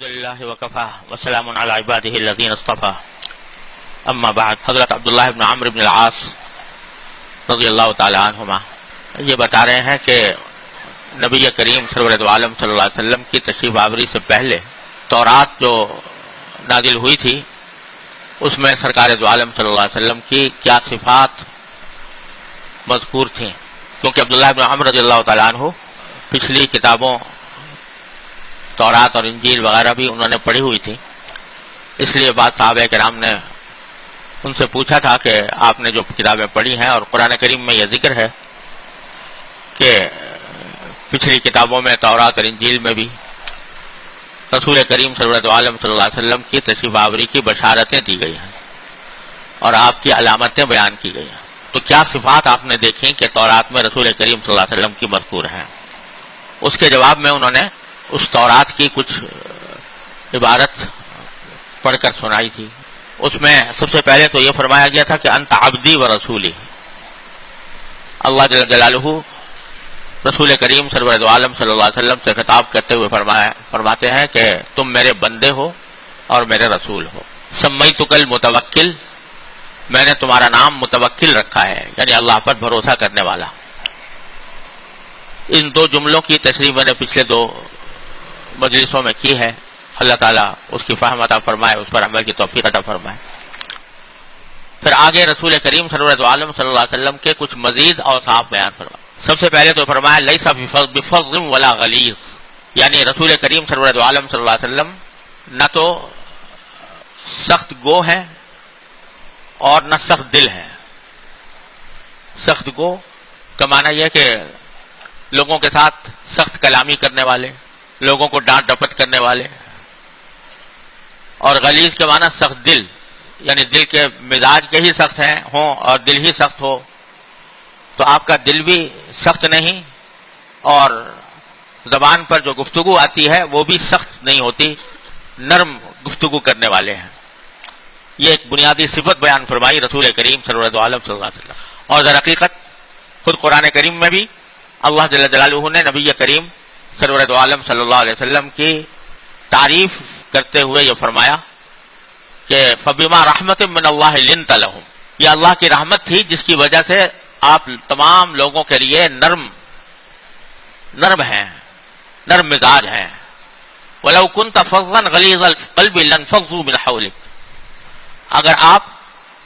الحمدللہ وکفا وسلام علی عبادہ الذین اصطفی اما بعد۔ حضرت عبداللہ بن عمرو بن العاص رضی اللہ تعالی عنہما یہ بتا رہے ہیں کہ نبی کریم سرور دو عالم صلی اللہ علیہ وسلم کی تشریف آوری سے پہلے تورات جو نازل ہوئی تھی اس میں سرکار دو عالم صلی اللہ علیہ وسلم کی کیا صفات مذکور تھیں، کیونکہ عبداللہ بن عمرو رضی اللہ تعالیٰ عنہ پچھلی کتابوں تورات اور انجیل وغیرہ بھی انہوں نے پڑھی ہوئی تھی، اس لیے بعض صحابہ کرام نے ان سے پوچھا تھا کہ آپ نے جو کتابیں پڑھی ہیں اور قرآن کریم میں یہ ذکر ہے کہ پچھلی کتابوں میں تورات اور انجیل میں بھی رسول کریم صلی اللہ علیہ وسلم کی تشریف آوری کی بشارتیں دی گئی ہیں اور آپ کی علامتیں بیان کی گئی ہیں، تو کیا صفات آپ نے دیکھی کہ تورات میں رسول کریم صلی اللہ علیہ وسلم کی مذکور ہیں؟ اس کے جواب میں انہوں نے اس تورات کی کچھ عبارت پڑھ کر سنائی تھی۔ اس میں سب سے پہلے تو یہ فرمایا گیا تھا کہ انت عبدی و رسولی، اللہ جل جلالہ رسول کریم سرور دو عالم صلی اللہ علیہ وسلم سے خطاب کرتے ہوئے فرماتے ہیں کہ تم میرے بندے ہو اور میرے رسول ہو۔ سمیتک المتوکل، میں نے تمہارا نام متوکل رکھا ہے، یعنی اللہ پر بھروسہ کرنے والا۔ ان دو جملوں کی تشریح میں نے پچھلے دو مجلسوں میں کی ہے، اللہ تعالیٰ اس کی فہم عطا فرمائے، اس پر عمل کی توفیق عطا فرمائے۔ پھر آگے رسول کریم صلی اللہ علیہ وسلم کے کچھ مزید اوصاف بیان فرمائے۔ سب سے پہلے تو فرمایا لیس بفظ ولا غلیظ، یعنی رسول کریم صلی اللہ علیہ وسلم نہ تو سخت گو ہیں اور نہ سخت دل ہیں۔ سخت گو کا معنی یہ کہ لوگوں کے ساتھ سخت کلامی کرنے والے، لوگوں کو ڈانٹ ڈپٹ کرنے والے، اور غلیظ کے معنی سخت دل، یعنی دل کے مزاج کے ہی سخت ہیں ہوں اور دل ہی سخت ہو، تو آپ کا دل بھی سخت نہیں اور زبان پر جو گفتگو آتی ہے وہ بھی سخت نہیں ہوتی، نرم گفتگو کرنے والے ہیں۔ یہ ایک بنیادی صفت بیان فرمائی رسول کریم صلی اللہ علیہ وسلم۔ اور در حقیقت خود قرآن کریم میں بھی اللہ جل جلالہ نے نبی کریم سرور عالم صلی اللہ علیہ وسلم کی تعریف کرتے ہوئے یہ فرمایا کہ فبما رحمت من اللہ لنت لہم، یہ اللہ کی رحمت تھی جس کی وجہ سے آپ تمام لوگوں کے لیے نرم ہیں، نرم مزاج ہیں۔ ولو كنت فظا غلیظ القلب لانفضوا من حولک، اگر آپ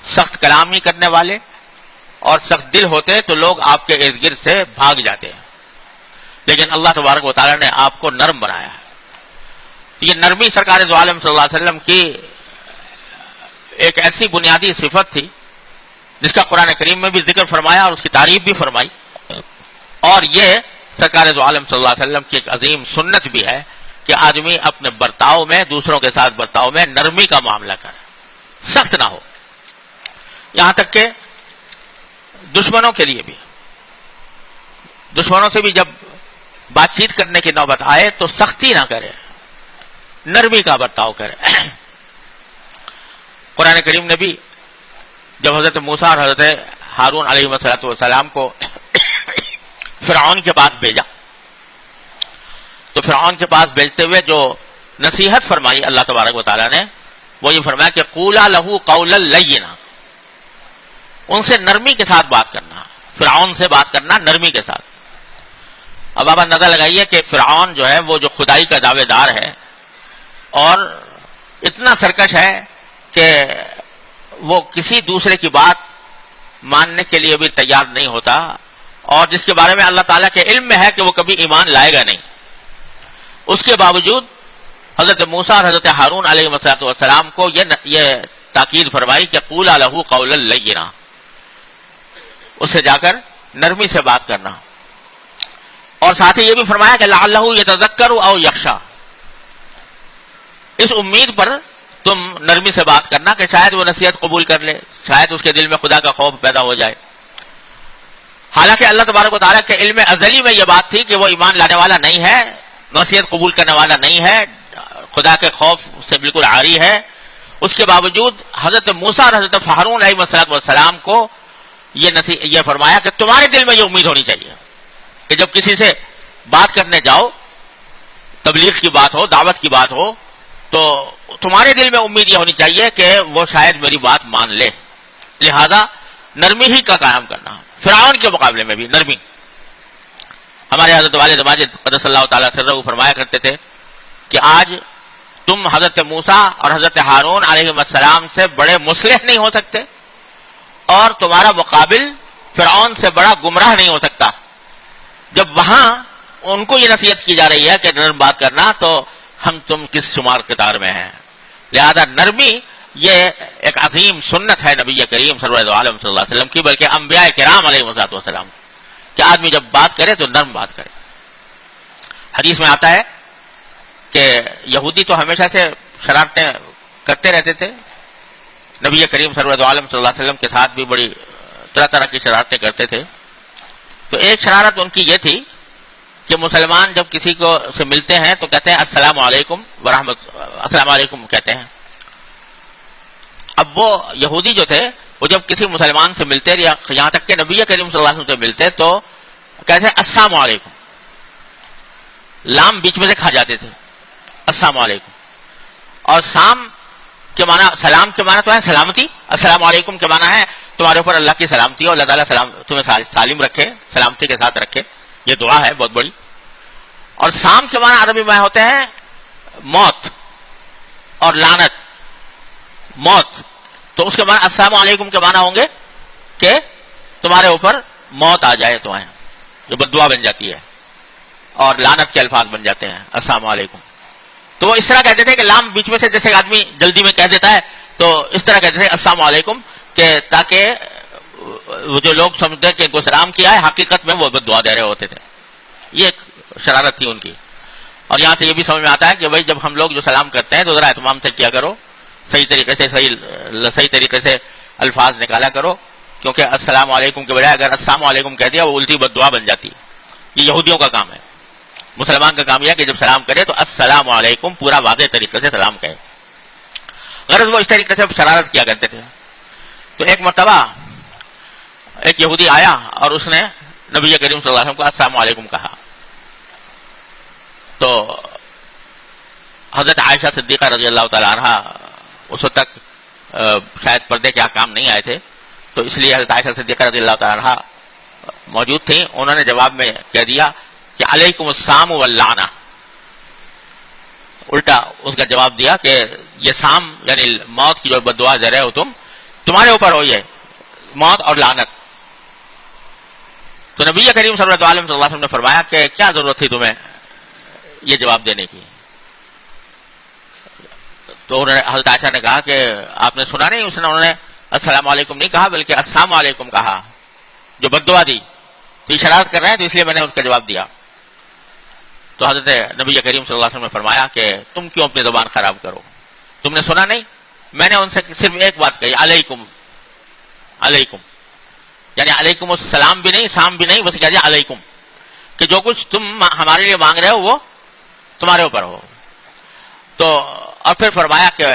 سخت کلامی کرنے والے اور سخت دل ہوتے تو لوگ آپ کے ارد گرد سے بھاگ جاتے ہیں، لیکن اللہ تبارک و تعالیٰ نے آپ کو نرم بنایا ہے۔ یہ نرمی سرکار دو عالم صلی اللہ علیہ وسلم کی ایک ایسی بنیادی صفت تھی جس کا قرآن کریم میں بھی ذکر فرمایا اور اس کی تعریف بھی فرمائی، اور یہ سرکار دو عالم صلی اللہ علیہ وسلم کی ایک عظیم سنت بھی ہے کہ آدمی اپنے برتاؤ میں، دوسروں کے ساتھ برتاؤ میں نرمی کا معاملہ کرے، سخت نہ ہو، یہاں تک کہ دشمنوں کے لیے بھی، دشمنوں سے بھی جب بات چیت کرنے کی نوبت آئے تو سختی نہ کرے، نرمی کا برتاؤ کرے۔ قرآن کریم نے بھی جب حضرت موسیٰ اور حضرت ہارون علیہ السلام کو فرعون کے پاس بھیجا تو فرعون کے پاس بھیجتے ہوئے جو نصیحت فرمائی اللہ تبارک و تعالیٰ نے وہ یہ فرمایا کہ قولا لہ قولا لینا، ان سے نرمی کے ساتھ بات کرنا، فرعون سے بات کرنا نرمی کے ساتھ۔ اب آپ اندازہ لگائیے کہ فرعون جو ہے وہ جو خدائی کا دعوے دار ہے اور اتنا سرکش ہے کہ وہ کسی دوسرے کی بات ماننے کے لیے بھی تیار نہیں ہوتا، اور جس کے بارے میں اللہ تعالیٰ کے علم میں ہے کہ وہ کبھی ایمان لائے گا نہیں، اس کے باوجود حضرت موسیٰ اور حضرت ہارون علیہ السلام کو یہ تاکید فرمائی کہ قولا لہ قولا لینا، اس سے جا کر نرمی سے بات کرنا، اور ساتھ ہی یہ بھی فرمایا کہ لعلہ یتذکر او یخشی، اس امید پر تم نرمی سے بات کرنا کہ شاید وہ نصیحت قبول کر لے، شاید اس کے دل میں خدا کا خوف پیدا ہو جائے۔ حالانکہ اللہ تبارک و تعالیٰ کے علم ازلی میں یہ بات تھی کہ وہ ایمان لانے والا نہیں ہے، نصیحت قبول کرنے والا نہیں ہے، خدا کے خوف سے بالکل عاری ہے، اس کے باوجود حضرت موسیٰ اور حضرت ہارون علیہ السلام کو یہ فرمایا کہ تمہارے دل میں یہ امید ہونی چاہیے کہ جب کسی سے بات کرنے جاؤ، تبلیغ کی بات ہو، دعوت کی بات ہو، تو تمہارے دل میں امید یہ ہونی چاہیے کہ وہ شاید میری بات مان لے، لہذا نرمی ہی کا قیام کرنا. فرعون کے مقابلے میں بھی نرمی. ہمارے حضرت والد ماجد قدس اللہ تعالیٰ سرہ فرمایا کرتے تھے کہ آج تم حضرت موسیٰ اور حضرت ہارون علیہ السلام سے بڑے مصلح نہیں ہو سکتے، اور تمہارا مقابل فرعون سے بڑا گمراہ نہیں ہو سکتا. جب وہاں ان کو یہ نصیحت کی جا رہی ہے کہ نرم بات کرنا، تو ہم تم کس شمار قطار میں ہیں. لہذا نرمی یہ ایک عظیم سنت ہے نبی کریم صلی اللہ علیہ وسلم کی، بلکہ انبیاء کرام علیہ السلام کہ آدمی جب بات کرے تو نرم بات کرے. حدیث میں آتا ہے کہ یہودی تو ہمیشہ سے شرارتیں کرتے رہتے تھے، نبی کریم صلی اللہ علیہ وسلم کے ساتھ بھی بڑی طرح طرح کی شرارتیں کرتے تھے. تو ایک شرارت ان کی یہ تھی کہ مسلمان جب کسی کو سے ملتے ہیں تو کہتے ہیں السلام علیکم ورحمۃ، السلام علیکم کہتے ہیں. اب وہ یہودی جو تھے وہ جب کسی مسلمان سے ملتے، یہاں تک کہ نبی کریم صلی اللہ علیہ وسلم سے ملتے، تو کہتے ہیں السلام علیکم، لام بیچ میں سے کھا جاتے تھے، السلام علیکم. اور سام کے معنی، سلام کے معنی تو ہے سلامتی، السلام علیکم کے معنی ہے تمہارے اوپر اللہ کی سلامتی اور اللہ تعالیٰ تمہیں سالم رکھے، سلامتی کے ساتھ رکھے. یہ دعا ہے بہت بڑی. اور سام کے معنی عربی میں ہوتے ہیں موت اور لعنت، موت. تو اس کے معنی السلام علیکم کے معنی ہوں گے کہ تمہارے اوپر موت آ جائے تمہیں، جو بد دعا بن جاتی ہے، اور لعنت کے الفاظ بن جاتے ہیں السلام علیکم. تو وہ اس طرح کہتے تھے کہ لام بیچ میں سے جیسے آدمی جلدی میں کہہ دیتا ہے، تو اس طرح کہتے تھے السلام علیکم، کہ تاکہ وہ جو لوگ سمجھتے ہیں کہ ان کو سلام کیا ہے، حقیقت میں وہ بد دعا دے رہے ہوتے تھے. یہ ایک شرارت تھی ان کی. اور یہاں سے یہ بھی سمجھ میں آتا ہے کہ بھائی جب ہم لوگ جو سلام کرتے ہیں تو ذرا اہتمام سے کیا کرو، صحیح طریقے سے الفاظ نکالا کرو، کیونکہ السلام علیکم کے بجائے اگر السلام علیکم کہہ دیا وہ الٹی بد دعا بن جاتی ہے. یہ یہودیوں کا کام ہے. مسلمان کا کام یہ ہے کہ جب سلام کرے تو السلام علیکم پورا واضح طریقے سے سلام کہے. غرض وہ اس طریقے سے شرارت کیا کرتے تھے. تو ایک مرتبہ ایک یہودی آیا اور اس نے نبی کریم صلی اللہ علیہ وسلم کو السلام علیکم کہا. تو حضرت عائشہ صدیقہ رضی اللہ تعالی عنہ اس وقت تک شاید پردے کے احکام نہیں آئے تھے، تو اس لیے حضرت عائشہ صدیقہ رضی اللہ تعالی عنہ موجود تھیں. انہوں نے جواب میں کہہ دیا کہ علیکم السلام واللعنہ، الٹا اس کا جواب دیا کہ یہ سام یعنی موت کی جو بد دعا دے رہے ہو تمہارے اوپر ہو، یہ موت اور لعنت. تو نبی کریم صلی اللہ علیہ وسلم نے فرمایا کہ کیا ضرورت تھی تمہیں یہ جواب دینے کی. تو انہوں نے حضرت عائشہ نے کہا کہ آپ نے سنا نہیں، انہوں نے السلام علیکم نہیں کہا بلکہ السلام علیکم کہا، جو بد دعا دی. تو یہ شرارت کر رہے ہیں تو اس لیے میں نے اس کا جواب دیا. تو حضرت نبی کریم صلی اللہ علیہ وسلم نے فرمایا کہ تم کیوں اپنی زبان خراب کرو، تم نے سنا نہیں؟ میں نے ان سے صرف ایک بات کہی، علیکم علیکم، یعنی علیکم السلام بھی نہیں، سام بھی نہیں، بس کہہ دیا علیکم، کہ جو کچھ تم ہمارے لیے مانگ رہے ہو وہ تمہارے اوپر ہو. تو اور پھر فرمایا کہ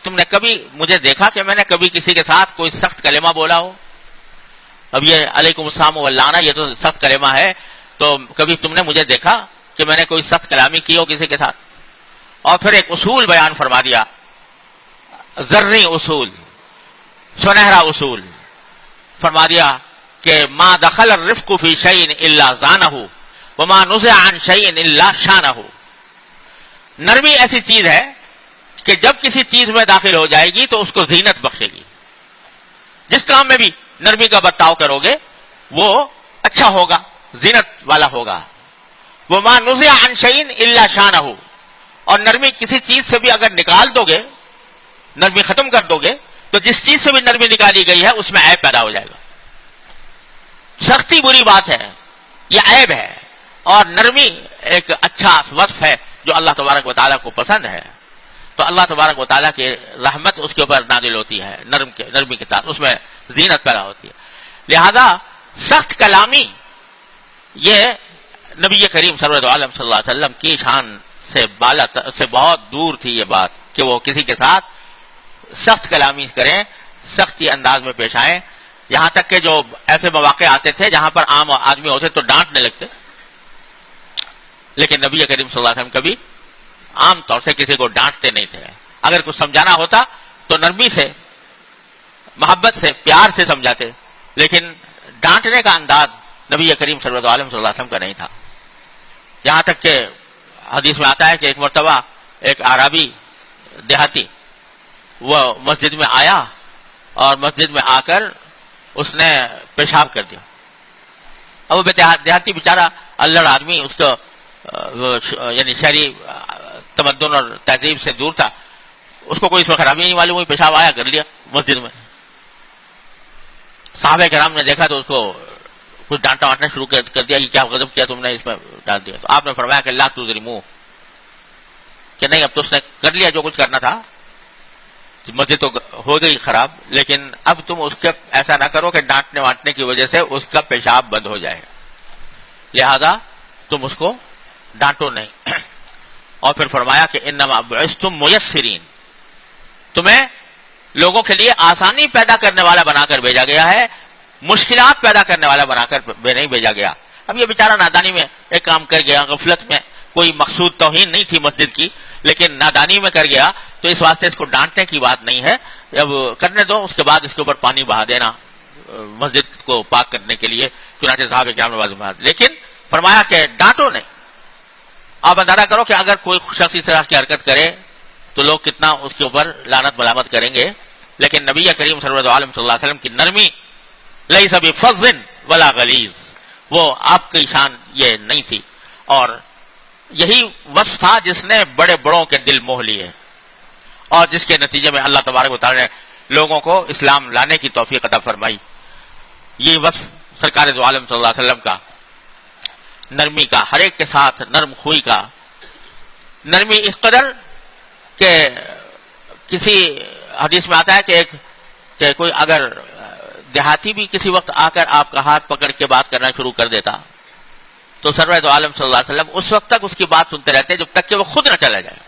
تم نے کبھی مجھے دیکھا کہ میں نے کبھی کسی کے ساتھ کوئی سخت کلمہ بولا ہو؟ اب یہ علیکم السلام واللعنہ یہ تو سخت کلمہ ہے، تو کبھی تم نے مجھے دیکھا کہ میں نے کوئی سخت کلامی کی ہو کسی کے ساتھ؟ اور پھر ایک اصول بیان فرما دیا، ذرنی اصول، سنہرا اصول فرما دیا کہ ما دخل الرفق فی شیء الا زانہ وما نزع عن شیء الا شانہ. نرمی ایسی چیز ہے کہ جب کسی چیز میں داخل ہو جائے گی تو اس کو زینت بخشے گی. جس کام میں بھی نرمی کا برتاؤ کرو گے وہ اچھا ہوگا، زینت والا ہوگا. وما نزع عن شیء الا شانہ، اور نرمی کسی چیز سے بھی اگر نکال دو گے، نرمی ختم کر دو گے، تو جس چیز سے بھی نرمی نکالی گئی ہے اس میں عیب پیدا ہو جائے گا. سختی بری بات ہے، یہ عیب ہے، اور نرمی ایک اچھا وصف ہے جو اللہ تبارک و تعالیٰ کو پسند ہے. تو اللہ تبارک و تعالیٰ کی رحمت اس کے اوپر نازل ہوتی ہے نرمی کے ساتھ، اس میں زینت پیدا ہوتی ہے. لہذا سخت کلامی یہ نبی کریم صلی اللہ علیہ وسلم کی شان سے بہت دور تھی یہ بات کہ وہ کسی کے ساتھ سخت کلامی کریں، سختی انداز میں پیش آئیں. یہاں تک کہ جو ایسے مواقع آتے تھے جہاں پر عام آدمی ہوتے تو ڈانٹنے لگتے، لیکن نبی کریم صلی اللہ علیہ وسلم کبھی عام طور سے کسی کو ڈانٹتے نہیں تھے. اگر کچھ سمجھانا ہوتا تو نرمی سے، محبت سے، پیار سے سمجھاتے، لیکن ڈانٹنے کا انداز نبی کریم صلی اللہ علیہ وسلم کا نہیں تھا. یہاں تک کہ حدیث میں آتا ہے کہ ایک مرتبہ ایک اعرابی دیہاتی وہ مسجد میں آیا اور مسجد میں آ کر اس نے پیشاب کر دیا. اب وہ دیہاتی بیچارہ الڑ آدمی، اس کو یعنی شہری تمدن اور تہذیب سے دور تھا، اس کو کوئی اس میں خرابی نہیں معلوم ہوئی، پیشاب آیا کر لیا مسجد میں. صحابہ کرام نے دیکھا تو اس کو کچھ ڈانٹا وانٹنا شروع کر دیا کہ کیا غضب کیا تم نے اس میں ڈال دیا. تو آپ نے فرمایا کہ لا تظلموا، کہ نہیں اب تو اس نے کر لیا جو کچھ کرنا تھا، مسجد تو ہو گئی خراب، لیکن اب تم اس کے ایسا نہ کرو کہ ڈانٹنے وانٹنے کی وجہ سے اس کا پیشاب بند ہو جائے، لہذا تم اس کو ڈانٹو نہیں. اور پھر فرمایا کہ انما بعثتم میسرین، تمہیں لوگوں کے لیے آسانی پیدا کرنے والا بنا کر بھیجا گیا ہے، مشکلات پیدا کرنے والا بنا کر نہیں بھیجا گیا. اب یہ بیچارہ نادانی میں ایک کام کر گیا، غفلت میں، کوئی مقصود توہین نہیں تھی مسجد کی، لیکن نادانی میں کر گیا، تو اس واسطے اس کو ڈانٹنے کی بات نہیں ہے. اب کرنے دو، اس کے بعد اس کے اوپر پانی بہا دینا مسجد کو پاک کرنے کے لیے. چنانچہ صاحب کرام نے، لیکن فرمایا کہ ڈانٹو نہیں. آپ اندازہ کرو کہ اگر کوئی شخص اس طرح کی حرکت کرے تو لوگ کتنا اس کے اوپر لعنت ملامت کریں گے. لیکن نبی کریم صلی اللہ علیہ وسلم کی نرمی، لیس بفظ ولا غلیظ، وہ آپ کی شان یہ نہیں تھی. اور یہی وصف تھا جس نے بڑے بڑوں کے دل موہ لیے، اور جس کے نتیجے میں اللہ تبارک و تعالی نے لوگوں کو اسلام لانے کی توفیق عطا فرمائی. یہ وصف سرکار دو عالم صلی اللہ علیہ وسلم کا، نرمی کا، ہر ایک کے ساتھ نرم خوئی کا. نرمی اس قدر کہ کسی حدیث میں آتا ہے کہ کوئی اگر دیہاتی بھی کسی وقت آ کر آپ کا ہاتھ پکڑ کے بات کرنا شروع کر دیتا تو سرور دو عالم صلی اللہ علیہ وسلم اس وقت تک اس کی بات سنتے رہتے جب تک کہ وہ خود نہ چلا جائے.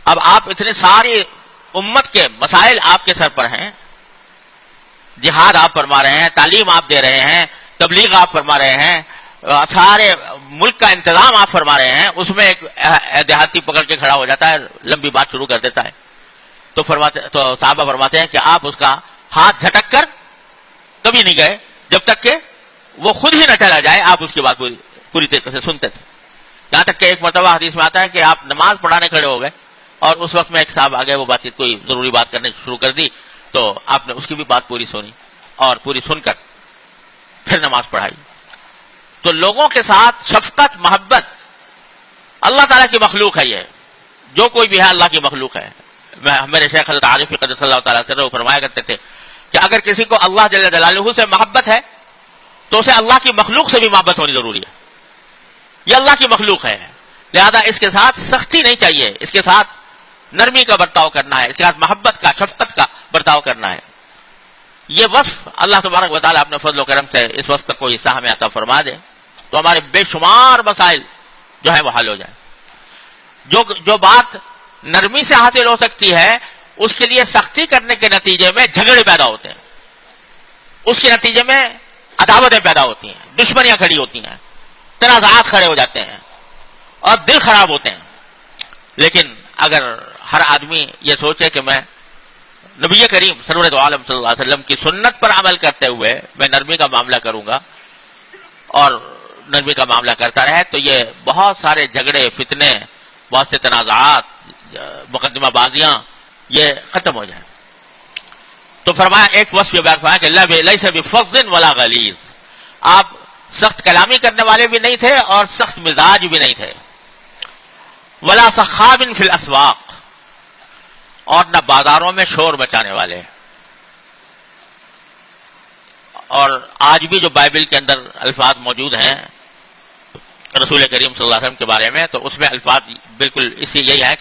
اب آپ اتنی ساری امت کے مسائل آپ کے سر پر ہیں، جہاد آپ فرما رہے ہیں، تعلیم آپ دے رہے ہیں، تبلیغ آپ فرما رہے ہیں، سارے ملک کا انتظام آپ فرما رہے ہیں، اس میں ایک دیہاتی پکڑ کے کھڑا ہو جاتا ہے، لمبی بات شروع کر دیتا ہے. تو صحابہ فرماتے ہیں کہ آپ اس کا ہاتھ جھٹک کر کبھی نہیں گئے جب تک کہ وہ خود ہی نہ چلا جائے. آپ اس کی بات پوری طریقے سے سنتے تھے. یہاں تک کہ ایک مرتبہ حدیث میں آتا ہے کہ آپ نماز پڑھانے کھڑے ہو گئے اور اس وقت میں ایک صاحب آ گئے، وہ بات کوئی ضروری بات کرنے شروع کر دی، تو آپ نے اس کی بھی بات پوری سنی اور پوری سن کر پھر نماز پڑھائی. تو لوگوں کے ساتھ شفقت، محبت اللہ تعالیٰ کی مخلوق ہے. یہ جو کوئی بھی ہے اللہ کی مخلوق ہے. میرے شیخ حضرت عارف قدس اللہ تعالیٰ سے وہ فرمایا کرتے تھے کہ اگر کسی کو اللہ جل جلالہ سے محبت ہے تو اسے اللہ کی مخلوق سے بھی محبت ہونی ضروری ہے. یہ اللہ کی مخلوق ہے، لہذا اس کے ساتھ سختی نہیں چاہیے، اس کے ساتھ نرمی کا برتاؤ کرنا ہے، اس کے ساتھ محبت کا، شفقت کا برتاؤ کرنا ہے. یہ وصف اللہ تبارک و تعالیٰ اپنے فضل و کرم سے اس وقت تک کوئی حصہ ہمیں عطا فرما دے تو ہمارے بے شمار مسائل جو ہے وہ حل ہو جائیں. جو بات نرمی سے حاصل ہو سکتی ہے اس کے لیے سختی کرنے کے نتیجے میں جھگڑے پیدا ہوتے ہیں، اس کے نتیجے میں عداوتیں پیدا ہوتی ہیں، دشمنیاں کھڑی ہوتی ہیں، تنازعات کھڑے ہو جاتے ہیں اور دل خراب ہوتے ہیں. لیکن اگر ہر آدمی یہ سوچے کہ میں نبی کریم سرور دو عالم صلی اللہ علیہ وسلم کی سنت پر عمل کرتے ہوئے میں نرمی کا معاملہ کروں گا اور نرمی کا معاملہ کرتا رہے، تو یہ بہت سارے جھگڑے، فتنے، بہت سے تنازعات، مقدمہ بازیاں یہ ختم ہو جائیں. تو فرمایا ایک وصف یہ بیان فرمایا کہ لیس بفظ ولا غلیظ، آپ سخت کلامی کرنے والے بھی نہیں تھے اور سخت مزاج بھی نہیں تھے. ولا سخاب فی الاسواق، اور نہ بازاروں میں شور مچانے والے. اور آج بھی جو بائبل کے اندر الفاظ موجود ہیں رسول کریم صلی اللہ علیہ وسلم کے بارے میں، تو اس میں الفاظ بالکل اسی یہی ہے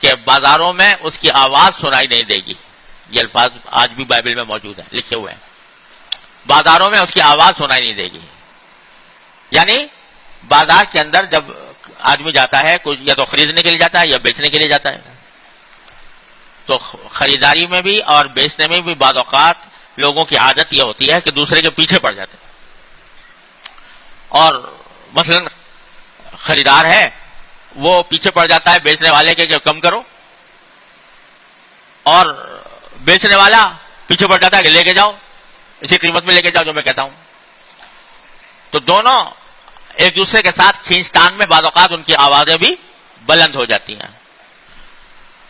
کہ بازاروں میں اس کی آواز سنائی نہیں دے گی. یہ الفاظ آج بھی بائبل میں موجود ہیں، لکھے ہوئے ہیں. بازاروں میں اس کی آواز سنائی نہیں دے گی. یعنی بازار کے اندر جب آدمی جاتا ہے کچھ یا تو خریدنے کے لیے جاتا ہے یا بیچنے کے لیے جاتا ہے، تو خریداری میں بھی اور بیچنے میں بھی بعض اوقات لوگوں کی عادت یہ ہوتی ہے کہ دوسرے کے پیچھے پڑ جاتے ہیں. اور مثلا خریدار ہے وہ پیچھے پڑ جاتا ہے بیچنے والے کے کہ کم کرو، اور بیچنے والا پیچھے پڑ جاتا ہے کہ لے کے جاؤ، اسی قیمت میں لے کے جاؤ جو میں کہتا ہوں. تو دونوں ایک دوسرے کے ساتھ کھینچ تان میں بعض اوقات ان کی آوازیں بھی بلند ہو جاتی ہیں.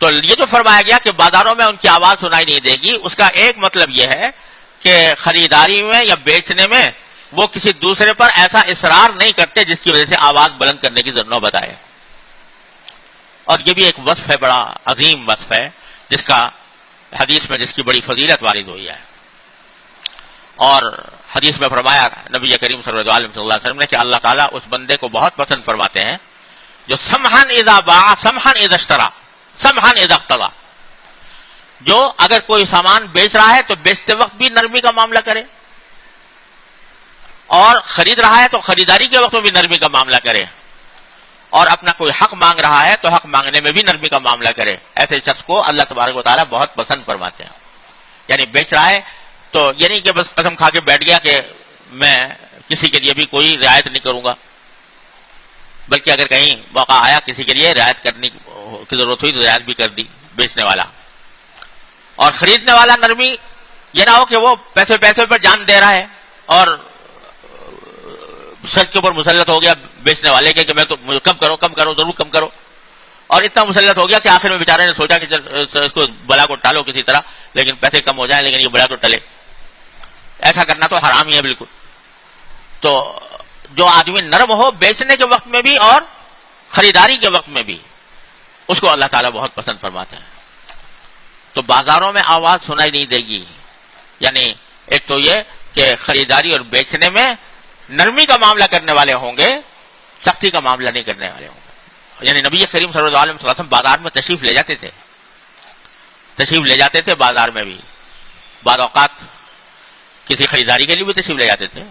تو یہ جو فرمایا گیا کہ بازاروں میں ان کی آواز سنائی نہیں دے گی، اس کا ایک مطلب یہ ہے کہ خریداری میں یا بیچنے میں وہ کسی دوسرے پر ایسا اصرار نہیں کرتے جس کی وجہ سے آواز بلند کرنے کی ضرورت نوبت آئے. اور یہ بھی ایک وصف ہے، بڑا عظیم وصف ہے، جس کا حدیث میں جس کی بڑی فضیلت وارد ہوئی ہے. اور حدیث میں فرمایا نبی کریم صلی اللہ علیہ وسلم نے کہ اللہ تعالیٰ اس بندے کو بہت پسند فرماتے ہیں جو سمحن اذا باع سمحن اذا اشترى سمحن اذا اقتضى، جو اگر کوئی سامان بیچ رہا ہے تو بیچتے وقت بھی نرمی کا معاملہ کرے، اور خرید رہا ہے تو خریداری کے وقت میں بھی نرمی کا معاملہ کرے، اور اپنا کوئی حق مانگ رہا ہے تو حق مانگنے میں بھی نرمی کا معاملہ کرے. ایسے شخص کو اللہ تبارک و تعالیٰ بہت پسند فرماتے ہیں. یعنی بیچ رہا ہے تو یہ نہیں کہ بس قسم کھا کے بیٹھ گیا کہ میں کسی کے لیے بھی کوئی رعایت نہیں کروں گا، بلکہ اگر کہیں موقع آیا کسی کے لیے رعایت کرنے کی ضرورت ہوئی تو رعایت بھی کر دی بیچنے والا. اور خریدنے والا نرمی یہ نہ ہو کہ وہ پیسے پر جان دے رہا ہے اور سر کے اوپر مسلط ہو گیا بیچنے والے کے کہ میں تو کم کرو ضرور کم کرو، اور اتنا مسلط ہو گیا کہ آخر میں بیچارے نے سوچا کہ اس کو بلا کو ٹالو کسی طرح، لیکن پیسے کم ہو جائیں لیکن یہ بلا تو ٹلے. ایسا کرنا تو حرام ہی ہے بالکل. تو جو آدمی نرم ہو بیچنے کے وقت میں بھی اور خریداری کے وقت میں بھی، اس کو اللہ تعالیٰ بہت پسند فرماتے ہیں. تو بازاروں میں آواز سنائی نہیں دے گی، یعنی ایک تو یہ کہ خریداری اور بیچنے میں نرمی کا معاملہ کرنے والے ہوں گے، سختی کا معاملہ نہیں کرنے والے ہوں گے. یعنی نبی کریم صلی اللہ علیہ وسلم بازار میں تشریف لے جاتے تھے بازار میں بھی، بعض اوقات کسی خریداری کے لیے بھی تشریف لے جاتے تھے،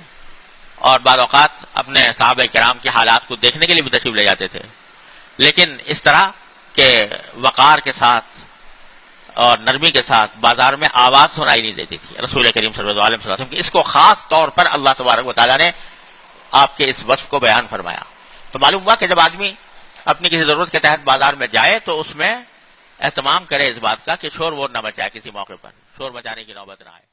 اور بعض اوقات اپنے صحابہ کرام کے حالات کو دیکھنے کے لیے بھی تشریف لے جاتے تھے. لیکن اس طرح کے وقار کے ساتھ اور نرمی کے ساتھ بازار میں آواز سنائی نہیں دیتی تھی رسول کریم صلی اللہ علیہ وسلم کی. اس کو خاص طور پر اللہ تبارک و تعالیٰ نے آپ کے اس وصف کو بیان فرمایا. تو معلوم ہوا کہ جب آدمی اپنی کسی ضرورت کے تحت بازار میں جائے تو اس میں اہتمام کرے اس بات کا کہ شور وور نہ مچائے، کسی موقع پر شور مچانے کی نوبت نہ آئے.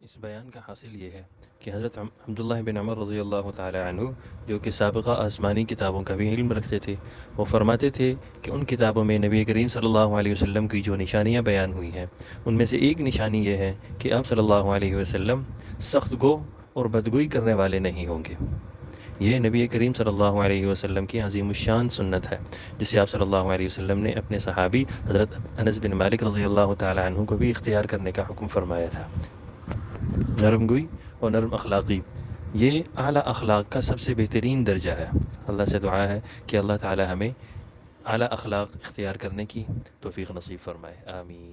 اس بیان کا حاصل یہ ہے کہ حضرت عبداللہ بن عمر رضی اللہ تعالی عنہ، جو کہ سابقہ آسمانی کتابوں کا بھی علم رکھتے تھے، وہ فرماتے تھے کہ ان کتابوں میں نبی کریم صلی اللہ علیہ وسلم کی جو نشانیاں بیان ہوئی ہیں، ان میں سے ایک نشانی یہ ہے کہ آپ صلی اللہ علیہ وسلم سخت گو اور بدگوئی کرنے والے نہیں ہوں گے. یہ نبی کریم صلی اللہ علیہ وسلم کی عظیم الشان سنت ہے، جسے آپ صلی اللہ علیہ وسلم نے اپنے صحابی حضرت انس بن مالک رضی اللہ تعالی عنہ کو بھی اختیار کرنے کا حکم فرمایا تھا. نرم گوئی اور نرم اخلاقی یہ اعلیٰ اخلاق کا سب سے بہترین درجہ ہے. اللہ سے دعا ہے کہ اللہ تعالی ہمیں اعلیٰ اخلاق اختیار کرنے کی توفیق نصیب فرمائے. آمین.